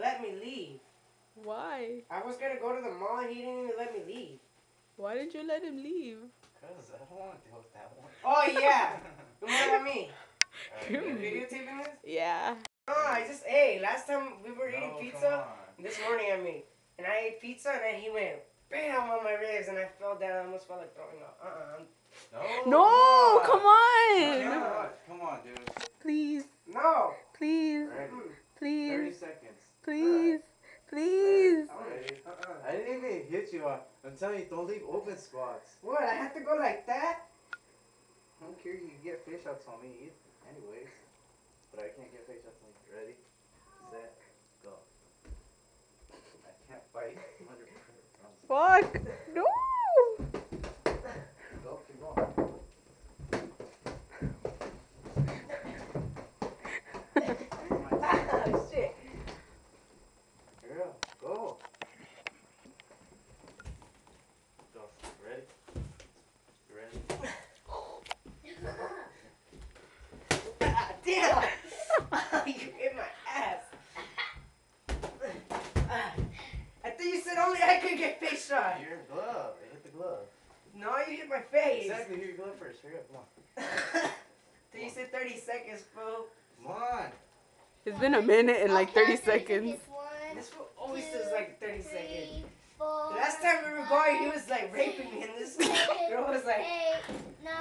let me leave. Why? I was gonna go to the mall and he didn't even let me leave. Why did you let him leave? Because I don't want to deal with that one. Oh yeah. Don't worry about me. You You videotaping this? Yeah. Hey, last time we were eating No, pizza, this morning I mean, and I ate pizza and then he went bam on my ribs and I fell down. I almost felt like throwing up. No, come No, on. come on, dude. Please, No. please, Ready? 30 please, seconds. please, please. Ready? I didn't even hit you. I'm telling you, don't leave open spots. What? I have to go like that? I don't care. You can get fish outs on me, anyways. But I can't get fish outs on you. Ready? Set. Go. I can't fight. 100%. Fuck. No. Go. Keep going. Shit. Hurry up. Go. Go. Ready? You ready? Damn. You hit my ass. I thought you said only I could get fish shot. Your glove. It hit the glove. No, you hit my face. Exactly. Here, your glove first. Hurry up. Come on. Then you said 30 seconds, fool. Come on. It's been a minute and like 30 seconds. This fool always says like 30 seconds. Four, The last time we were going, he was like raping me, and this girl was like, 8, 9,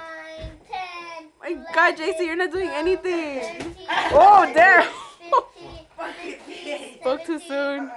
10. My God, JC, you're not doing anything. 13, Oh, damn. 15, fucking bitch. Spoke too soon.